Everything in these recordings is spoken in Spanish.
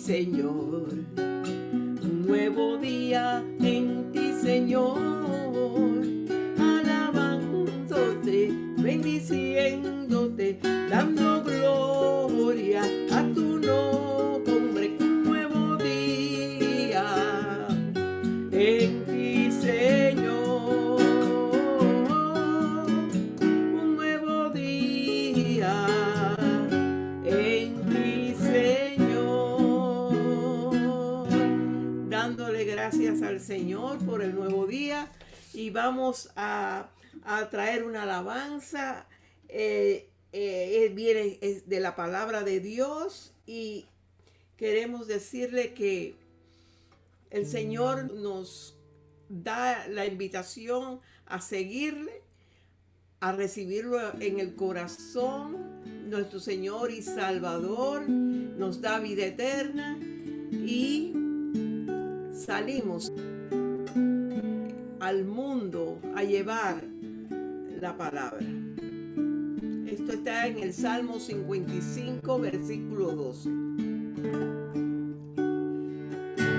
Señor. Un nuevo día en ti, Señor. Alabándote, bendiciéndote, dando gloria a tu nombre. Un nuevo día en ti, Señor. Un nuevo día en ti, Señor. Dándole gracias al Señor por el nuevo día. Y vamos a traer una alabanza. Viene de la palabra de Dios. Y queremos decirle que el Señor nos da la invitación a seguirle, a recibirlo en el corazón. Nuestro Señor y Salvador nos da vida eterna y salimos al mundo a llevar la palabra. Esto está en el Salmo 55, versículo 12.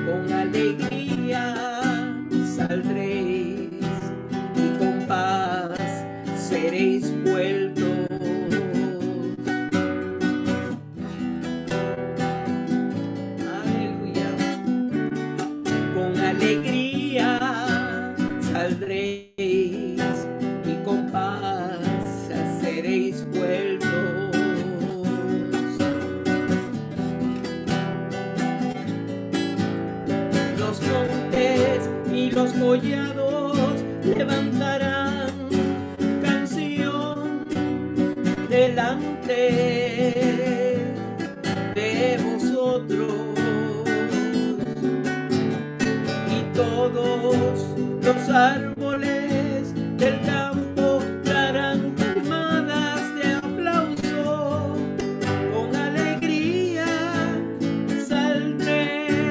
Con alegría saldréis y con paz seréis vueltos. Aleluya. Con alegría saldréis y con paz seréis vueltos. Los montes y los collados levantarán canción delante de vosotros, y todos los árboles del campo darán palmadas de aplauso. Con alegría saldréis.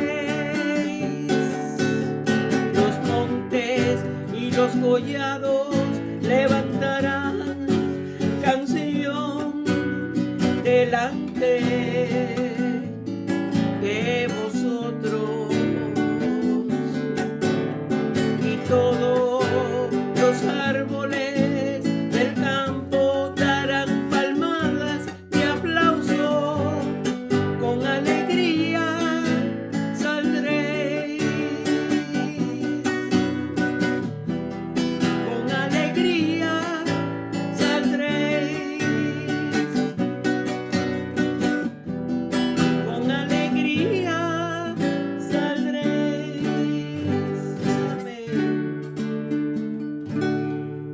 Los montes y los collados levantarán canción delante de vosotros, y todos los árboles del campo darán palmadas de aplauso. Con alegría saldréis. Con alegría saldréis. Con alegría saldréis. Amén.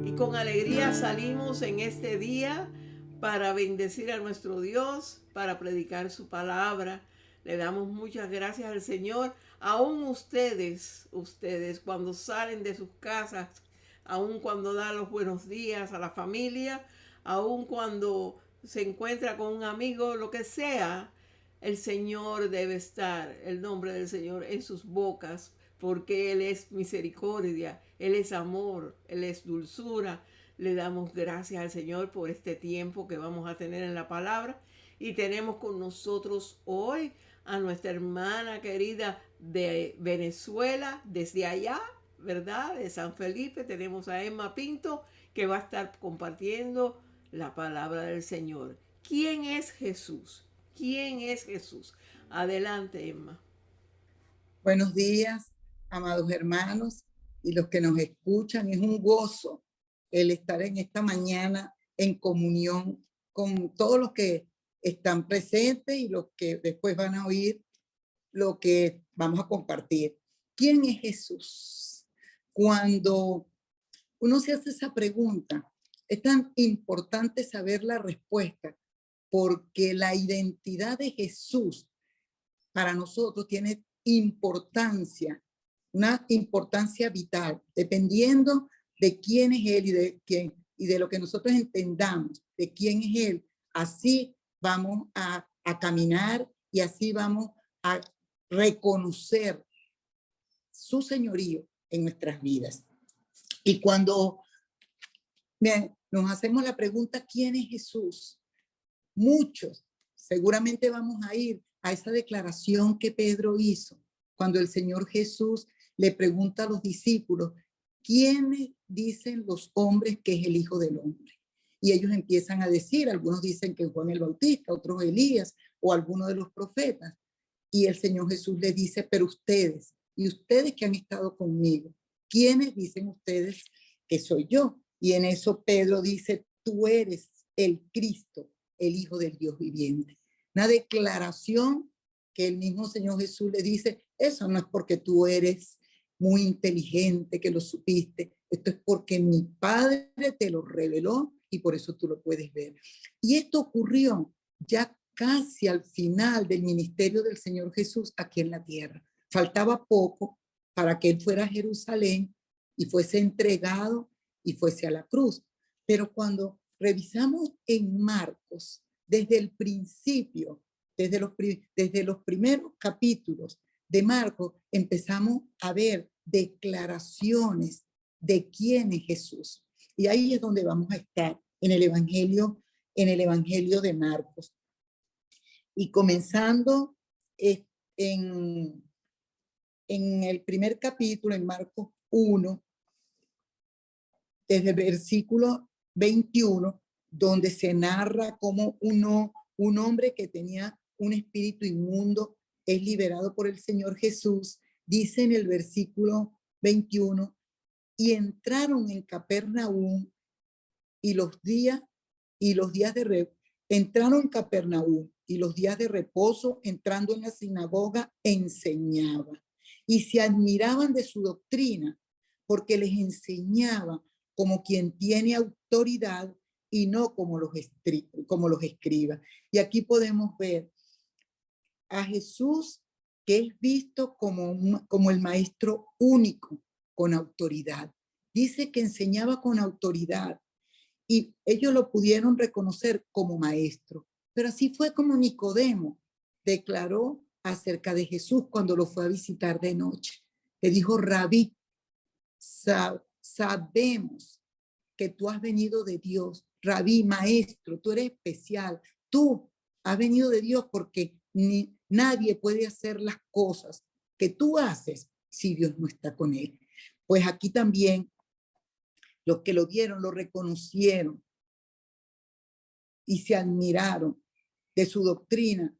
Y con alegría salimos en este día para bendecir a nuestro Dios, para predicar su palabra. Le damos muchas gracias al Señor. Aún ustedes cuando salen de sus casas, aún cuando dan los buenos días a la familia, aún cuando se encuentra con un amigo, lo que sea, el Señor debe estar, el nombre del Señor, en sus bocas, porque Él es misericordia, Él es amor, Él es dulzura. Le damos gracias al Señor por este tiempo que vamos a tener en la palabra. Y tenemos con nosotros hoy a nuestra hermana querida de Venezuela, desde allá, ¿verdad? De San Felipe, tenemos a Emma Pinto, que va a estar compartiendo la palabra del Señor. ¿Quién es Jesús? ¿Quién es Jesús? Adelante, Emma. Buenos días, amados hermanos y los que nos escuchan. Es un gozo el estar en esta mañana en comunión con todos los que están presentes y los que después van a oír lo que vamos a compartir. ¿Quién es Jesús? Cuando uno se hace esa pregunta, es tan importante saber la respuesta, porque la identidad de Jesús para nosotros tiene importancia, una importancia vital, dependiendo de quién es Él y de lo que nosotros entendamos de quién es Él. Así vamos a caminar y así vamos a reconocer su señorío en nuestras vidas. Y cuando nos hacemos la pregunta, ¿quién es Jesús? Muchos seguramente vamos a ir a esa declaración que Pedro hizo cuando el Señor Jesús le pregunta a los discípulos, ¿quiénes dicen los hombres que es el Hijo del Hombre? Y ellos empiezan a decir, algunos dicen que Juan el Bautista, otros Elías o alguno de los profetas. Y el Señor Jesús les dice, pero ustedes, y ustedes que han estado conmigo, ¿quiénes dicen ustedes que soy yo? Y en eso Pedro dice, tú eres el Cristo, el Hijo del Dios viviente. Una declaración que el mismo Señor Jesús le dice, eso no es porque tú eres muy inteligente, que lo supiste, esto es porque mi Padre te lo reveló y por eso tú lo puedes ver. Y esto ocurrió ya casi al final del ministerio del Señor Jesús aquí en la tierra. Faltaba poco para que él fuera a Jerusalén y fuese entregado y fuese a la cruz. Pero cuando revisamos en Marcos, desde el principio, desde los primeros capítulos de Marcos, empezamos a ver declaraciones de quién es Jesús. Y ahí es donde vamos a estar, en el Evangelio de Marcos. Y comenzando en el primer capítulo, en Marcos 1, desde el versículo 21, donde se narra cómo un hombre que tenía un espíritu inmundo es liberado por el Señor Jesús. Dice en el versículo 21, y entraron en Capernaum entraron en Capernaum y los días de reposo, entrando en la sinagoga, enseñaba. Y se admiraban de su doctrina, porque les enseñaba como quien tiene autoridad y no como los escribas. Y aquí podemos ver a Jesús, que es visto como el maestro único, con autoridad. Dice que enseñaba con autoridad y ellos lo pudieron reconocer como maestro. Pero así fue como Nicodemo declaró acerca de Jesús cuando lo fue a visitar de noche. Le dijo, Rabí, sabemos que tú has venido de Dios. Rabí, maestro, tú eres especial. Tú has venido de Dios porque nadie puede hacer las cosas que tú haces si Dios no está con él. Pues aquí también los que lo vieron, lo reconocieron y se admiraron de su doctrina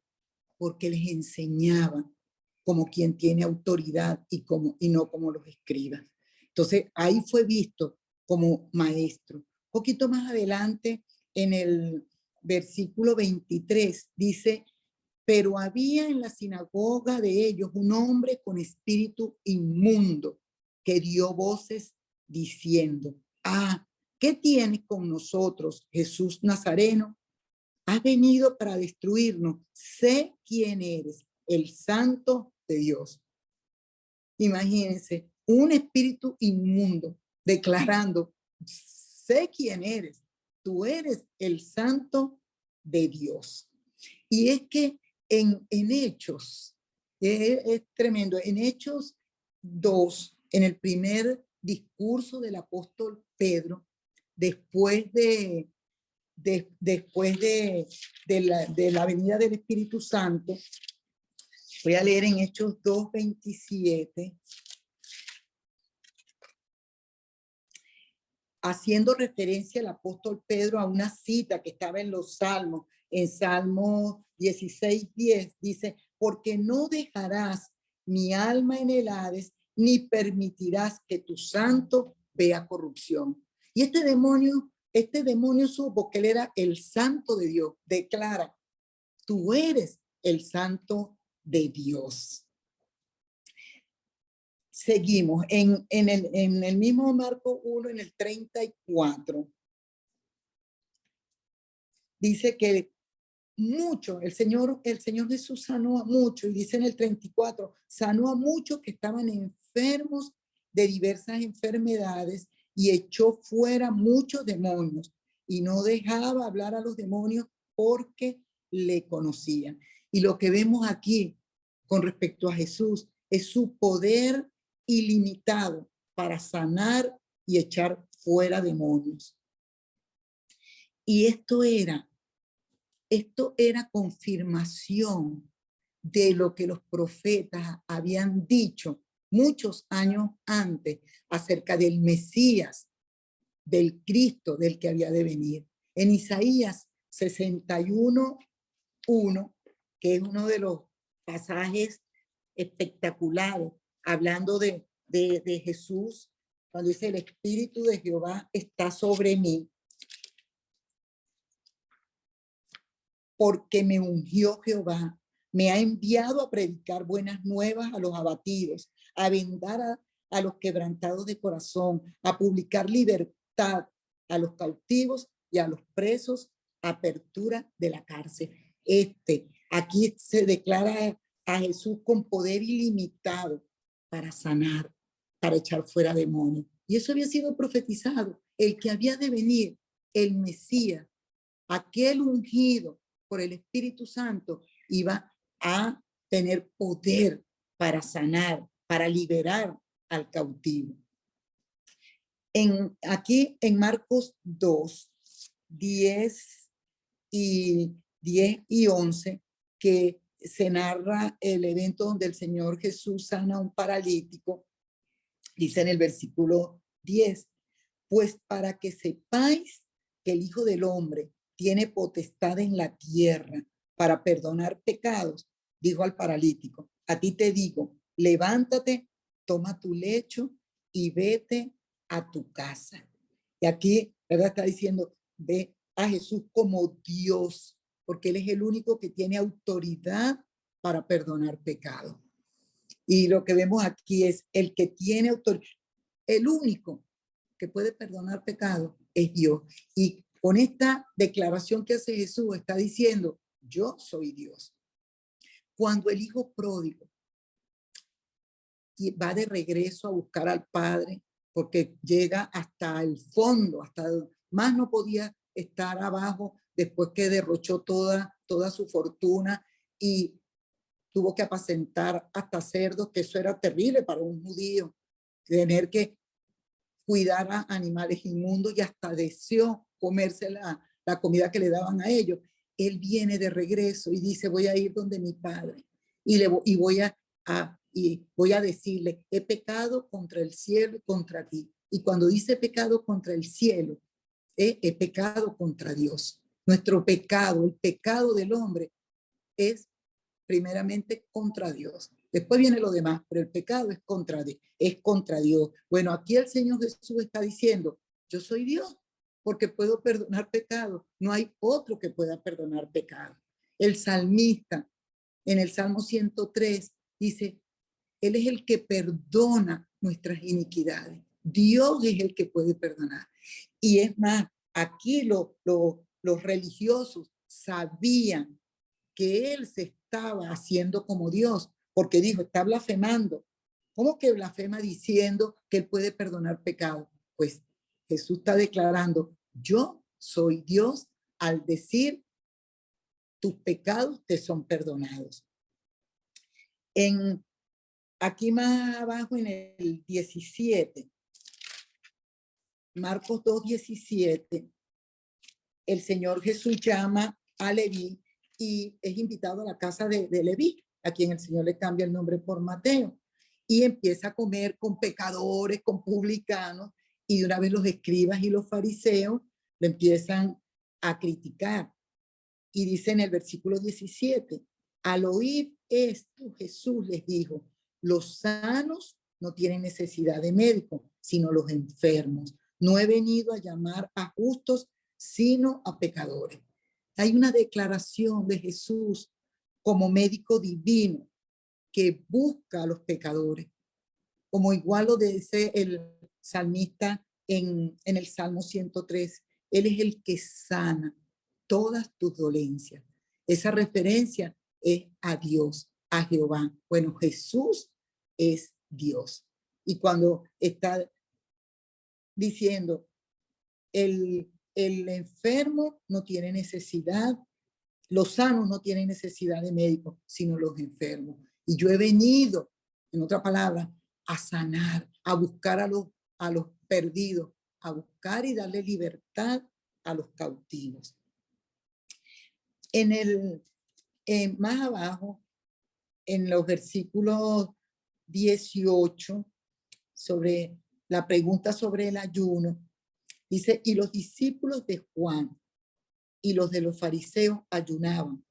porque les enseñaba como quien tiene autoridad y no como los escribas. Entonces, ahí fue visto como maestro. Un poquito más adelante, en el versículo 23, dice, pero había en la sinagoga de ellos un hombre con espíritu inmundo que dio voces diciendo, ¿qué tienes con nosotros, Jesús Nazareno? Has venido para destruirnos. Sé quién eres, el Santo de Dios. Imagínense, un espíritu inmundo declarando, sé quién eres, tú eres el Santo de Dios. Y es que en Hechos, es tremendo, en Hechos 2, en el primer discurso del apóstol Pedro, después de la venida del Espíritu Santo, voy a leer en Hechos 2:27, haciendo referencia al apóstol Pedro a una cita que estaba en los Salmos, en Salmo 16:10, dice, porque no dejarás mi alma en el Hades, ni permitirás que tu santo vea corrupción. Y este demonio supo que él era el santo de Dios. Declara, tú eres el santo de Dios. Seguimos en el mismo Marco 1, en el 34. Dice que el Señor Jesús sanó a muchos, y dice en el 34, sanó a muchos que estaban enfermos de diversas enfermedades y echó fuera muchos demonios y no dejaba hablar a los demonios porque le conocían. Y lo que vemos aquí con respecto a Jesús es su poder ilimitado para sanar y echar fuera demonios. Y esto era confirmación de lo que los profetas habían dicho muchos años antes acerca del Mesías, del Cristo, del que había de venir. En Isaías 61:1, que es uno de los pasajes espectaculares, hablando de Jesús, cuando dice: el Espíritu de Jehová está sobre mí, porque me ungió Jehová, me ha enviado a predicar buenas nuevas a los abatidos, a vendar a los quebrantados de corazón, a publicar libertad a los cautivos y a los presos, apertura de la cárcel. Aquí se declara a Jesús con poder ilimitado para sanar, para echar fuera demonios. Y eso había sido profetizado. El que había de venir, el Mesías, aquel ungido por el Espíritu Santo, iba a tener poder para sanar, para liberar al cautivo. Aquí en Marcos 2, 10 y 11, que se narra el evento donde el Señor Jesús sana a un paralítico, dice en el versículo 10, pues para que sepáis que el Hijo del Hombre tiene potestad en la tierra para perdonar pecados, dijo al paralítico: a ti te digo, levántate, toma tu lecho y vete a tu casa. Y aquí, ¿verdad? Está diciendo, ve a Jesús como Dios, porque Él es el único que tiene autoridad para perdonar pecados. Y lo que vemos aquí es el que tiene autoridad, el único que puede perdonar pecados es Dios. Y con esta declaración que hace Jesús, está diciendo: yo soy Dios. Cuando el hijo pródigo va de regreso a buscar al padre, porque llega hasta el fondo, hasta más no podía estar abajo, después que derrochó toda su fortuna y tuvo que apacentar hasta cerdos, que eso era terrible para un judío, tener que cuidar a animales inmundos, y hasta deseó comerse la comida que le daban a ellos. Él viene de regreso y dice: voy a ir donde mi padre y voy a decirle: he pecado contra el cielo y contra ti. Y cuando dice pecado contra el cielo, he pecado contra Dios. Nuestro pecado, el pecado del hombre, es primeramente contra Dios. Después viene lo demás, pero el pecado es contra Dios. Bueno, aquí el Señor Jesús está diciendo: yo soy Dios, porque puedo perdonar pecado. No hay otro que pueda perdonar pecado. El salmista, en el Salmo 103, dice: Él es el que perdona nuestras iniquidades. Dios es el que puede perdonar. Y es más, aquí los religiosos sabían que Él se estaba haciendo como Dios, porque dijo: está blasfemando. ¿Cómo que blasfema diciendo que Él puede perdonar pecado? Pues Jesús está declarando: yo soy Dios, al decir: tus pecados te son perdonados. Aquí más abajo en el 17, Marcos 2:17, el Señor Jesús llama a Leví y es invitado a la casa de Leví, a quien el Señor le cambia el nombre por Mateo, y empieza a comer con pecadores, con publicanos, y de una vez los escribas y los fariseos le empiezan a criticar. Y dice en el versículo 17, al oír esto, Jesús les dijo: los sanos no tienen necesidad de médico, sino los enfermos. No he venido a llamar a justos, sino a pecadores. Hay una declaración de Jesús como médico divino que busca a los pecadores, como igual lo dice el salmista en el Salmo 103. Él es el que sana todas tus dolencias. Esa referencia es a Dios, a Jehová. Bueno, Jesús es Dios. Y cuando está diciendo: el enfermo no tiene necesidad, los sanos no tienen necesidad de médicos, sino los enfermos. Y yo he venido, en otra palabra, a sanar, a buscar a los perdidos, a buscar y darle libertad a los cautivos. Más abajo, en los versículos 18, sobre la pregunta sobre el ayuno, dice, y los discípulos de Juan y los de los fariseos ayunaban.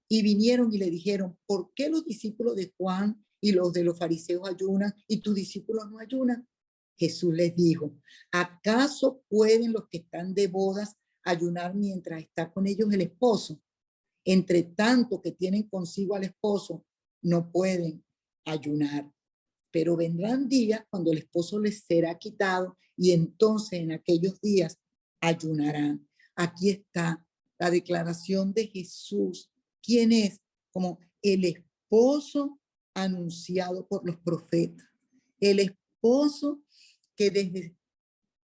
Y vinieron y le dijeron, ¿por qué los discípulos de Juan y los de los fariseos ayunan y tus discípulos no ayunan? Jesús les dijo, ¿acaso pueden los que están de bodas ayunar mientras está con ellos el esposo? Entre tanto que tienen consigo al esposo, no pueden ayunar. Pero vendrán días cuando el esposo les será quitado y entonces en aquellos días ayunarán. Aquí está la declaración de Jesús. ¿Quién es? Como el esposo anunciado por los profetas. El esposo que desde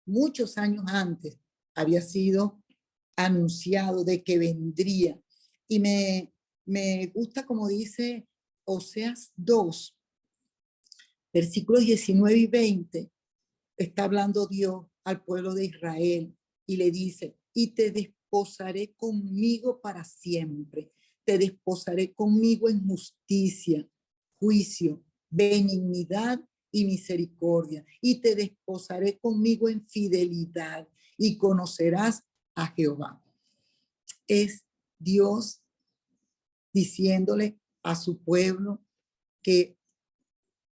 muchos años antes había sido anunciado de que vendría. Y me gusta como dice Oseas 2, versículos 19 y 20, está hablando Dios al pueblo de Israel y le dice, y te desposaré conmigo para siempre, te desposaré conmigo en justicia, juicio, benignidad y misericordia, y te desposaré conmigo en fidelidad y conocerás a Jehová. Es Dios diciéndole a su pueblo que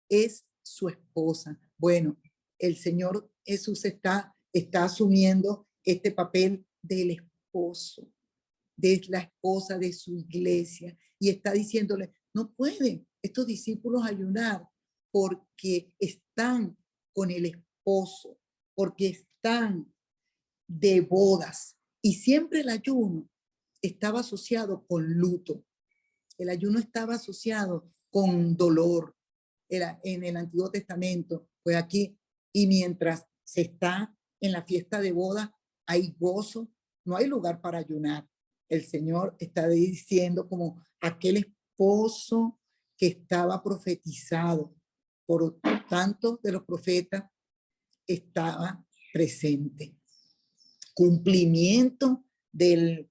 es su esposa. Bueno, el Señor Jesús está asumiendo este papel del esposo, de la esposa de su iglesia, y está diciéndole, no pueden estos discípulos ayunar porque están con el esposo, porque están de bodas. Y siempre el ayuno estaba asociado con luto. El ayuno estaba asociado con dolor. Era en el Antiguo Testamento, pues aquí, y mientras se está en la fiesta de boda, hay gozo, no hay lugar para ayunar. El Señor está diciendo como aquel esposo que estaba profetizado por tantos de los profetas estaba presente. Cumplimiento del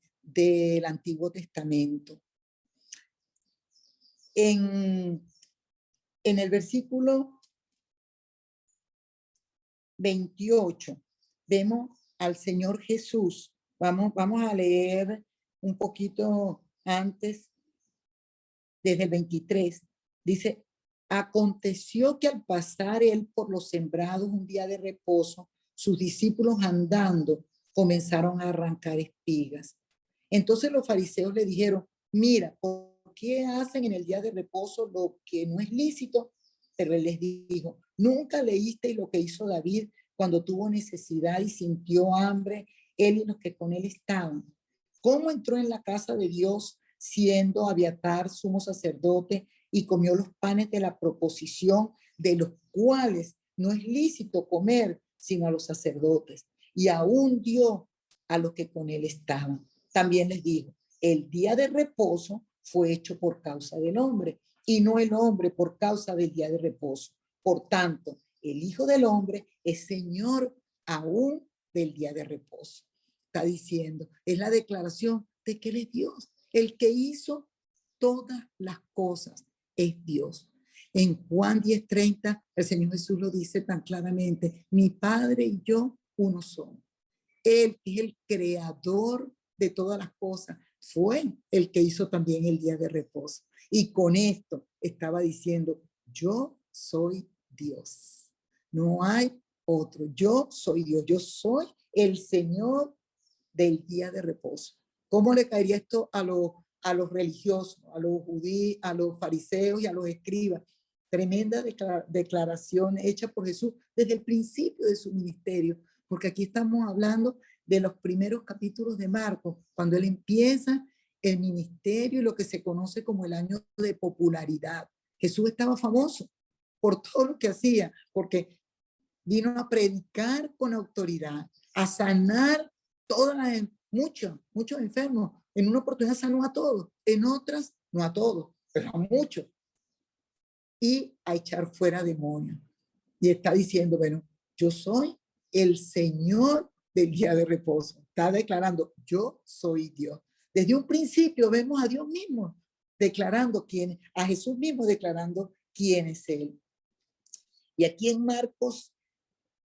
Antiguo Testamento. En el versículo 28 vemos al Señor Jesús. Vamos a leer un poquito antes, desde el 23. Dice, aconteció que al pasar él por los sembrados un día de reposo, sus discípulos andando comenzaron a arrancar espigas. Entonces los fariseos le dijeron, mira, ¿por qué hacen en el día de reposo lo que no es lícito? Pero él les dijo, ¿nunca leísteis lo que hizo David cuando tuvo necesidad y sintió hambre, él y los que con él estaban? ¿Cómo entró en la casa de Dios siendo Abiatar sumo sacerdote y comió los panes de la proposición, de los cuales no es lícito comer sino a los sacerdotes? Y aún dio a los que con él estaban. También les dijo, el día de reposo fue hecho por causa del hombre y no el hombre por causa del día de reposo. Por tanto, el Hijo del Hombre es Señor aún del día de reposo. Está diciendo, es la declaración de que Él es Dios. El que hizo todas las cosas es Dios. En Juan 10:30, el Señor Jesús lo dice tan claramente, mi Padre y yo uno somos. Él es el creador de todas las cosas. Fue el que hizo también el día de reposo. Y con esto estaba diciendo, yo soy Dios. No hay otro. Yo soy Dios. Yo soy el Señor del día de reposo. ¿Cómo le caería esto a los religiosos, a los judíos, a los fariseos y a los escribas? Tremenda declaración hecha por Jesús desde el principio de su ministerio, porque aquí estamos hablando de los primeros capítulos de Marcos, cuando él empieza el ministerio y lo que se conoce como el año de popularidad. Jesús estaba famoso por todo lo que hacía, porque vino a predicar con autoridad, a sanar muchos enfermos. En una oportunidad sanó a todos, en otras no a todos, pero a muchos. Y a echar fuera demonios. Y está diciendo, bueno, yo soy el Señor del día de reposo. Está declarando, yo soy Dios. Desde un principio vemos a Dios mismo declarando a Jesús mismo declarando quién es él. Y aquí en Marcos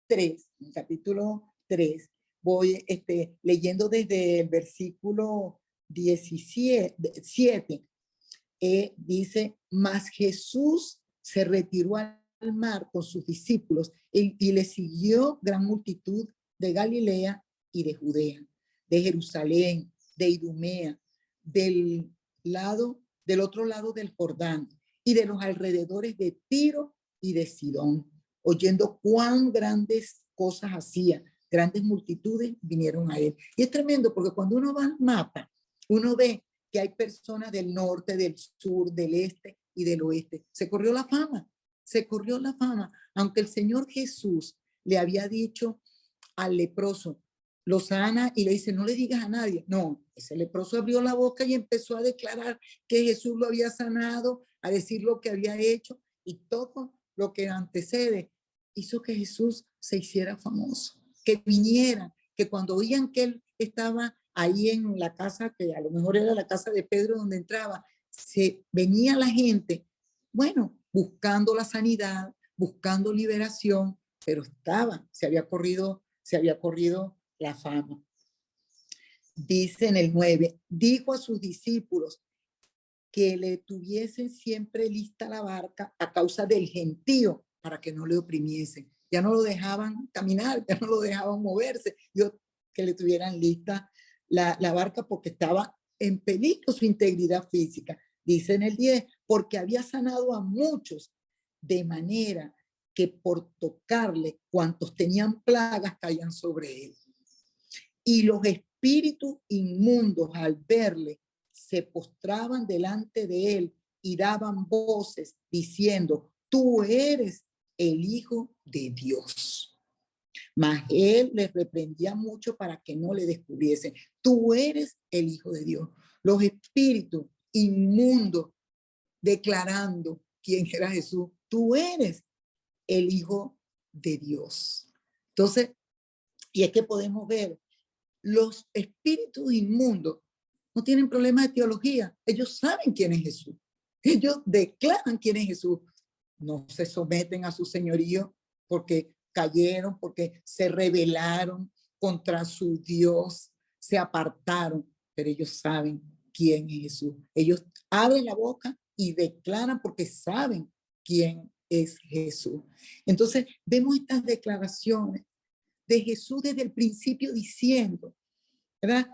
3, en capítulo 3, voy leyendo desde el versículo 17, dice, mas Jesús se retiró al mar con sus discípulos y le siguió gran multitud de Galilea y de Judea, de Jerusalén, de Idumea, del otro lado del Jordán y de los alrededores de Tiro y de Sidón, oyendo cuán grandes cosas hacía, grandes multitudes vinieron a él. Y es tremendo porque cuando uno va al mapa, uno ve que hay personas del norte, del sur, del este y del oeste. Se corrió la fama, aunque el Señor Jesús le había dicho al leproso, lo sana y le dice, no le digas a nadie. No, ese leproso abrió la boca y empezó a declarar que Jesús lo había sanado, a decir lo que había hecho, y todo lo que antecede hizo que Jesús se hiciera famoso, que viniera, que cuando oían que él estaba ahí en la casa, que a lo mejor era la casa de Pedro donde entraba, venía la gente, bueno, buscando la sanidad, buscando liberación, pero se había corrido la fama. Dice en el 9, dijo a sus discípulos que le tuviesen siempre lista la barca a causa del gentío, para que no le oprimiesen. Ya no lo dejaban caminar, ya no lo dejaban moverse, que le tuvieran lista la barca porque estaba en peligro su integridad física. Dice en el 10, porque había sanado a muchos, de manera que por tocarle cuantos tenían plagas caían sobre él. Y los espíritus inmundos al verle se postraban delante de él y daban voces diciendo, tú eres el Hijo de Dios. Mas él les reprendía mucho para que no le descubriesen. Tú eres el Hijo de Dios. Los espíritus inmundos declarando quién era Jesús. Tú eres el Hijo de Dios. Entonces, y es que podemos ver, los espíritus inmundos no tienen problema de teología. Ellos saben quién es Jesús. Ellos declaran quién es Jesús. No se someten a su señorío porque cayeron, porque se rebelaron contra su Dios, se apartaron, pero ellos saben quién es Jesús. Ellos abren la boca y declaran porque saben quién es Jesús. Entonces, vemos estas declaraciones de Jesús desde el principio diciendo, ¿verdad?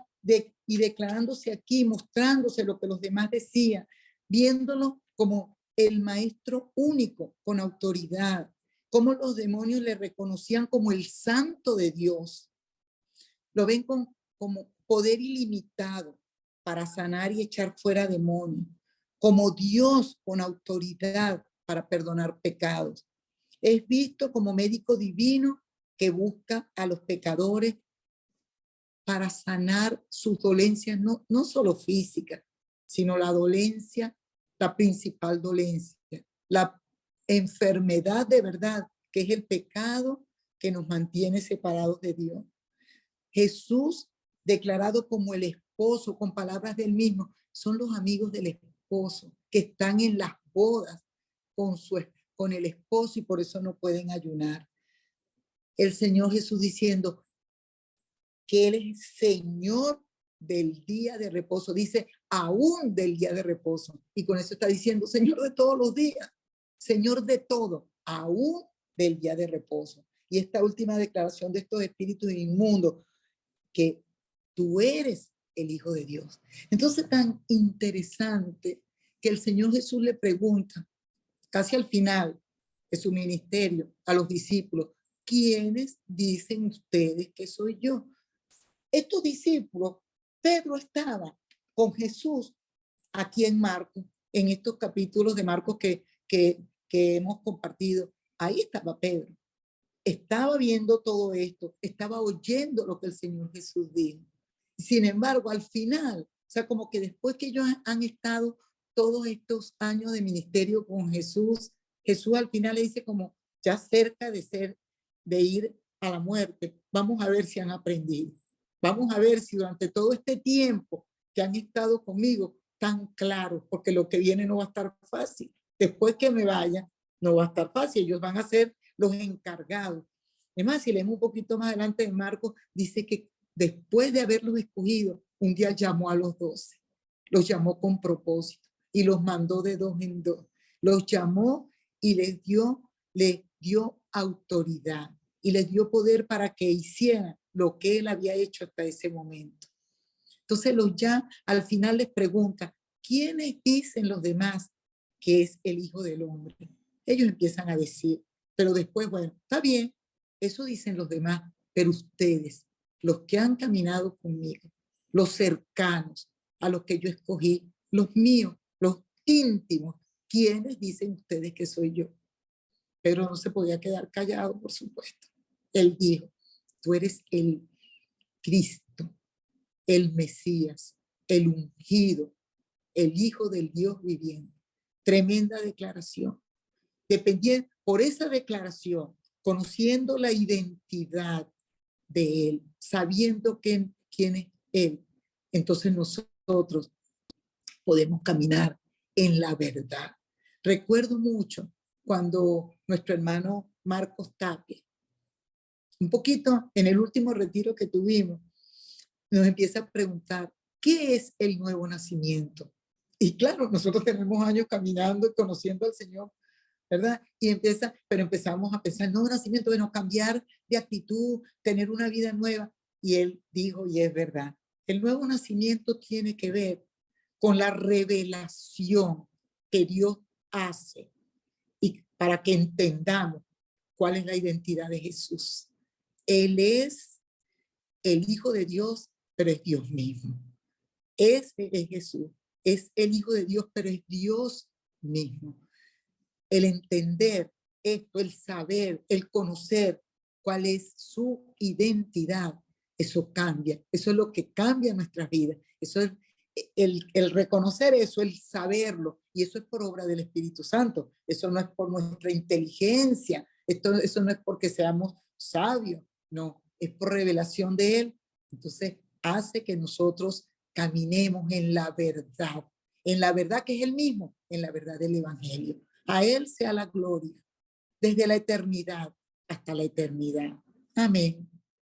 Y declarándose aquí, mostrándose lo que los demás decían, viéndolo como el maestro único, con autoridad, como los demonios le reconocían como el santo de Dios. Lo ven como poder ilimitado para sanar y echar fuera demonios, como Dios con autoridad para perdonar pecados. Es visto como médico divino que busca a los pecadores para sanar sus dolencias, no solo físicas, sino la dolencia, la principal dolencia, la enfermedad de verdad, que es el pecado que nos mantiene separados de Dios. Jesús, declarado como el esposo, con palabras del mismo, son los amigos del esposo que están en las bodas con el esposo y por eso no pueden ayunar. El Señor Jesús diciendo que Él es Señor del día de reposo. Dice, aún del día de reposo. Y con eso está diciendo, Señor de todos los días, Señor de todo, aún del día de reposo. Y esta última declaración de estos espíritus inmundos, que tú eres el Hijo de Dios. Entonces, tan interesante que el Señor Jesús le pregunta, casi al final de su ministerio, a los discípulos, ¿quiénes dicen ustedes que soy yo? Estos discípulos, Pedro estaba con Jesús aquí en Marcos, en estos capítulos de Marcos que hemos compartido. Ahí estaba Pedro. Estaba viendo todo esto, estaba oyendo lo que el Señor Jesús dijo. Sin embargo, al final, o sea, como que después que ellos han estado todos estos años de ministerio con Jesús, Jesús al final le dice como ya cerca de ir a la muerte, vamos a ver si han aprendido. Vamos a ver si durante todo este tiempo que han estado conmigo, tan claros, porque lo que viene no va a estar fácil. Después que me vaya, no va a estar fácil. Ellos van a ser los encargados. Es más, si leemos un poquito más adelante en Marcos, dice que después de haberlos escogido, un día llamó a los 12. Los llamó con propósito y los mandó de dos en dos. Los llamó y les dio autoridad y les dio poder para que hicieran lo que él había hecho hasta ese momento. Entonces al final les pregunta, ¿quiénes dicen los demás que es el Hijo del Hombre? Ellos empiezan a decir, pero después, bueno, está bien, eso dicen los demás, pero ustedes, los que han caminado conmigo, los cercanos, a los que yo escogí, los míos, los íntimos, ¿quiénes dicen ustedes que soy yo? Pedro no se podía quedar callado, por supuesto. Él dijo, tú eres el Cristo, el Mesías, el ungido, el Hijo del Dios viviente. Tremenda declaración. Dependiendo, por esa declaración, conociendo la identidad de Él, sabiendo quién es Él, entonces nosotros podemos caminar en la verdad. Recuerdo mucho cuando nuestro hermano Marcos Tapia, un poquito en el último retiro que tuvimos, nos empieza a preguntar, ¿qué es el nuevo nacimiento? Y claro, nosotros tenemos años caminando y conociendo al Señor, ¿verdad? Pero empezamos a pensar, nuevo nacimiento, bueno, cambiar de actitud, tener una vida nueva. Y él dijo, y es verdad, el nuevo nacimiento tiene que ver con la revelación que Dios hace y para que entendamos cuál es la identidad de Jesús. Él es el Hijo de Dios, pero es Dios mismo. Ese es Jesús. Es el Hijo de Dios, pero es Dios mismo. El entender esto, el saber, el conocer cuál es su identidad, eso cambia. Eso es lo que cambia nuestras vidas. Eso es el reconocer eso, el saberlo. Y eso es por obra del Espíritu Santo. Eso no es por nuestra inteligencia. Eso no es porque seamos sabios. No, es por revelación de Él. Entonces, hace que nosotros caminemos en la verdad que es el mismo, en la verdad del Evangelio. A Él sea la gloria, desde la eternidad hasta la eternidad. Amén.